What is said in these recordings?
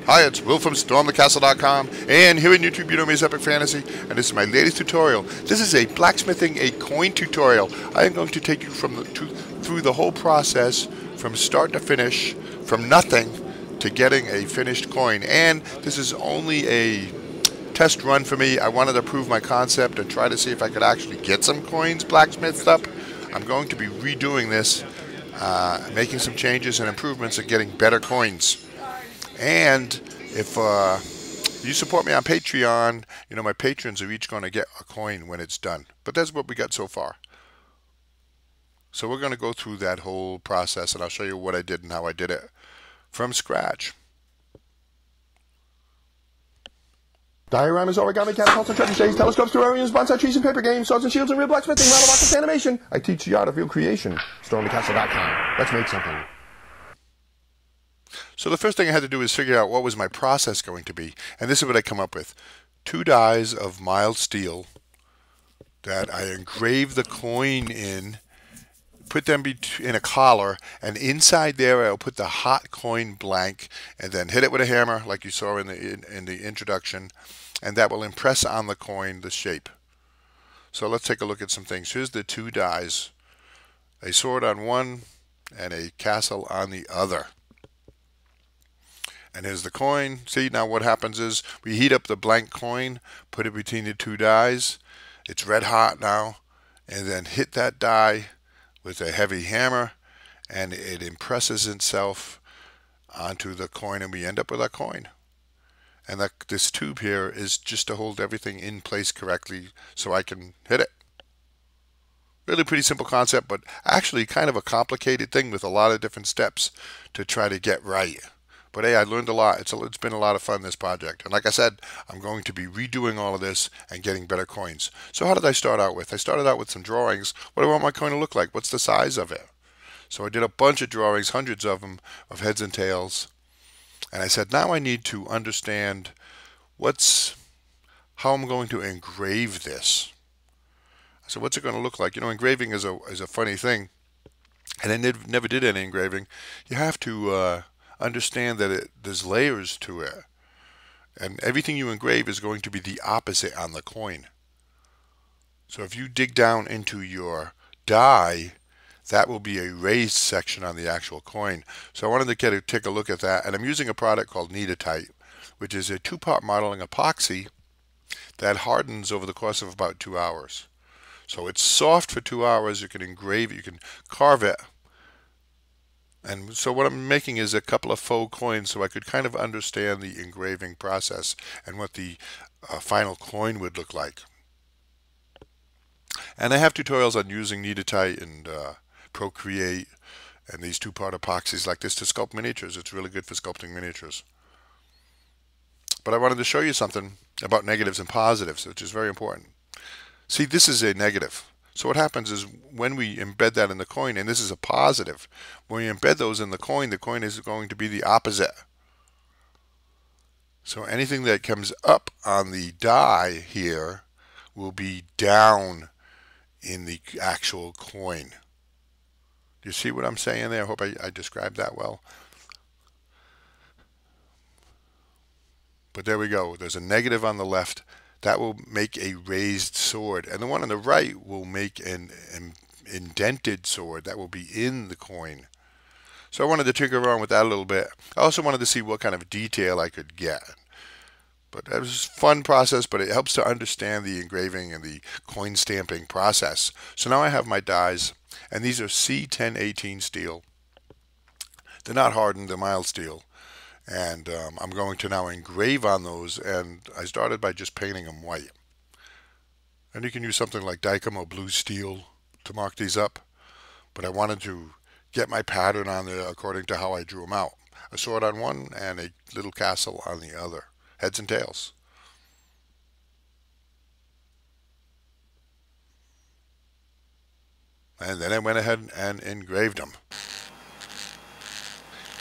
Hi, it's Will from StormTheCastle.com, and here on YouTube you know me as Epic Fantasy, and this is my latest tutorial. This is a blacksmithing a coin tutorial. I am going to take you through the whole process from start to finish, from nothing to getting a finished coin. And this is only a test run for me. I wanted to prove my concept and try to see if I could actually get some coins blacksmithed up. I'm going to be redoing this, making some changes and improvements and getting better coins. And if you support me on Patreon, you know my patrons are each going to get a coin when it's done. But that's what we got so far. So we're going to go through that whole process, and I'll show you what I did and how I did it from scratch. Dioramas, origami, catapults, and trebuchets, telescopes, terrariums, bonsai trees, and paper games, swords and shields, and real blacksmithing, model rockets, animation. I teach the art of real creation. StormTheCastle.com. Let's make something. So the first thing I had to do is figure out what was my process going to be. And this is what I come up with. 2 dies of mild steel that I engrave the coin in, put them in a collar, and inside there I'll put the hot coin blank and then hit it with a hammer like you saw in the introduction, and that will impress on the coin the shape. So let's take a look at some things. Here's the 2 dies. A sword on one and a castle on the other. And here's the coin. See, now what happens is we heat up the blank coin, put it between the 2 dies. It's red hot now, and then hit that die with a heavy hammer, and it impresses itself onto the coin, and we end up with our coin. And this tube here is just to hold everything in place correctly so I can hit it. Really pretty simple concept, but actually kind of a complicated thing with a lot of different steps to try to get right. But hey, I learned a lot. It's been a lot of fun, this project. And like I said, I'm going to be redoing all of this and getting better coins. So how did I start out with? I started out with some drawings. What do I want my coin to look like? What's the size of it? So I did a bunch of drawings, hundreds of them, of heads and tails. And I said, now I need to understand how I'm going to engrave this. I said, what's it going to look like? You know, engraving is a funny thing. And I never did any engraving. You have to understand that there's layers to it, and everything you engrave is going to be the opposite on the coin. So if you dig down into your die, that will be a raised section on the actual coin. So I wanted to take a look at that, and I'm using a product called Kneadatite, which is a 2-part modeling epoxy that hardens over the course of about 2 hours. So it's soft for 2 hours. You can engrave it, you can carve it. And so what I'm making is a couple of faux coins so I could kind of understand the engraving process and what the final coin would look like. And I have tutorials on using Kneadatite and Procreate and these 2-part epoxies like this to sculpt miniatures. It's really good for sculpting miniatures. But I wanted to show you something about negatives and positives, which is very important. See, this is a negative. So what happens is when we embed that in the coin, and this is a positive, when we embed those in the coin is going to be the opposite. So anything that comes up on the die here will be down in the actual coin. Do you see what I'm saying there? I hope I described that well. But there we go. There's a negative on the left. That will make a raised sword, and the one on the right will make an indented sword that will be in the coin. So I wanted to tinker around with that a little bit. I also wanted to see what kind of detail I could get. But it was a fun process, but it helps to understand the engraving and the coin stamping process. So now I have my dies, and these are C1018 steel. They're not hardened, they're mild steel. And I'm going to now engrave on those, and I started by just painting them white. And you can use something like Dykem or blue steel to mark these up, but I wanted to get my pattern on there according to how I drew them out. A sword on one and a little castle on the other, heads and tails. And then I went ahead and engraved them.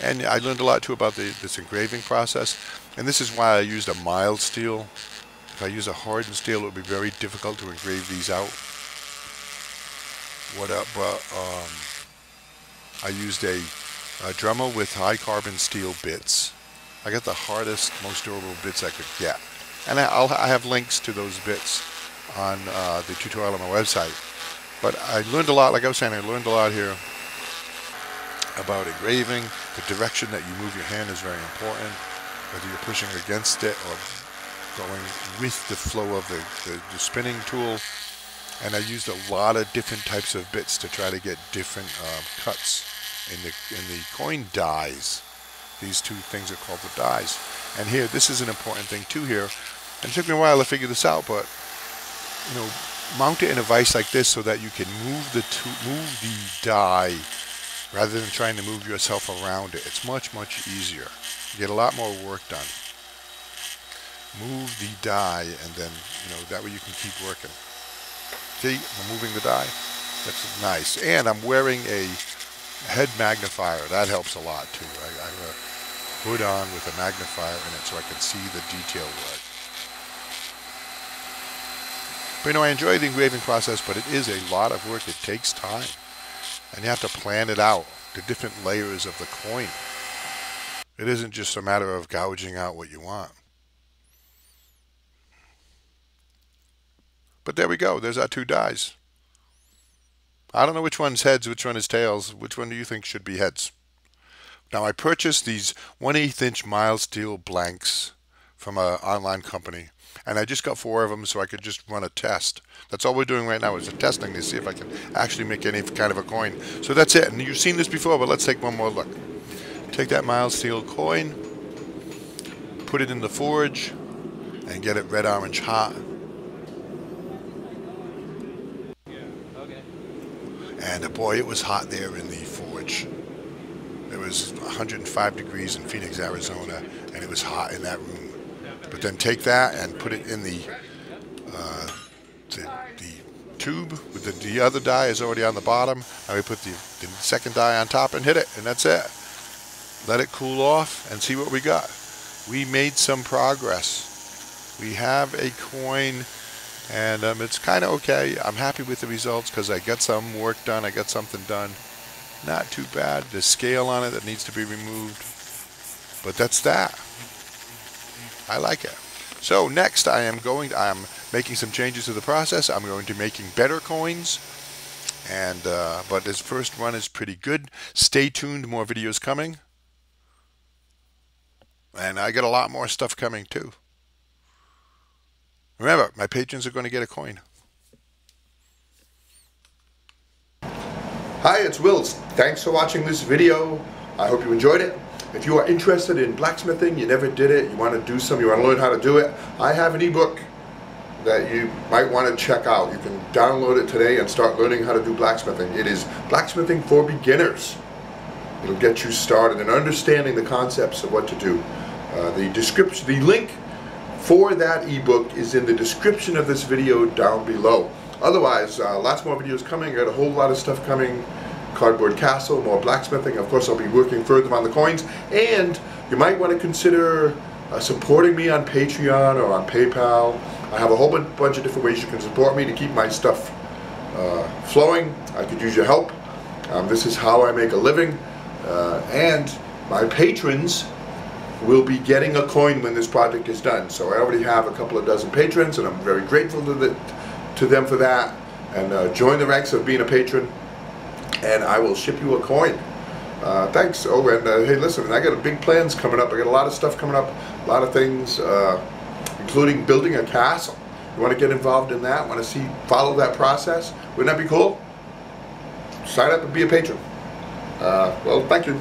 And I learned a lot too about this engraving process, and this is why I used a mild steel. If I use a hardened steel, it would be very difficult to engrave these out. I used a Dremel with high carbon steel bits. I got the hardest, most durable bits I could get. And I have links to those bits on the tutorial on my website. But I learned a lot, like I was saying, I learned a lot here about engraving. The direction that you move your hand is very important, whether you're pushing against it or going with the flow of the spinning tool. And I used a lot of different types of bits to try to get different cuts in the coin dies. These two things are called the dies. And here, this is an important thing too here. And it took me a while to figure this out, but you know, mount it in a vise like this so that you can move the die rather than trying to move yourself around it. It's much easier. You get a lot more work done. Move the die, and then that way you can keep working. See, I'm moving the die. That's nice. And I'm wearing a head magnifier. That helps a lot too. I have a hood on with a magnifier in it so I can see the detail work. But I enjoy the engraving process, but it is a lot of work. It takes time. And you have to plan it out, the different layers of the coin. It isn't just a matter of gouging out what you want. But there we go. There's our two dies. I don't know which one's heads, which one is tails. Which one do you think should be heads? Now, I purchased these 1/8 inch mild steel blanks from an online company. And I just got 4 of them so I could just run a test. That's all we're doing right now is a testing to see if I can actually make any kind of a coin. So that's it. And you've seen this before, but let's take one more look. Take that mild steel coin, put it in the forge, and get it red orange hot. And boy, it was hot there in the forge. It was 105 degrees in Phoenix, Arizona, and it was hot in that room. But then take that and put it in the tube with the other die is already on the bottom. And we put the second die on top and hit it, and that's it. Let it cool off and see what we got. We made some progress. We have a coin, and it's kind of okay. I'm happy with the results because I got some work done. I got something done. Not too bad. There's scale on it that needs to be removed, but that's that. I like it. So next I'm making some changes to the process. I'm going to making better coins, and but this first run is pretty good. Stay tuned, more videos coming, and I got a lot more stuff coming too. Remember, my patrons are going to get a coin. Hi, it's Wills. Thanks for watching this video. I hope you enjoyed it. If you are interested in blacksmithing, you never did it, you want to do some, you want to learn how to do it, I have an ebook that you might want to check out. You can download it today and start learning how to do blacksmithing. It is Blacksmithing for Beginners. It'll get you started in understanding the concepts of what to do. The link for that ebook is in the description of this video down below. Otherwise, lots more videos coming. I got a whole lot of stuff coming. Cardboard Castle, more blacksmithing. Of course, I'll be working further on the coins. And you might want to consider supporting me on Patreon or on PayPal. I have a whole bunch of different ways you can support me to keep my stuff flowing. I could use your help. This is how I make a living. And my patrons will be getting a coin when this project is done. So I already have a couple of dozen patrons, and I'm very grateful to them for that. And join the ranks of being a patron, and I will ship you a coin. Thanks. Oh, and hey, listen, I got big plans coming up. I got a lot of stuff coming up, a lot of things, including building a castle. You want to get involved in that? Want to follow that process? Wouldn't that be cool? Sign up and be a patron. Well, thank you.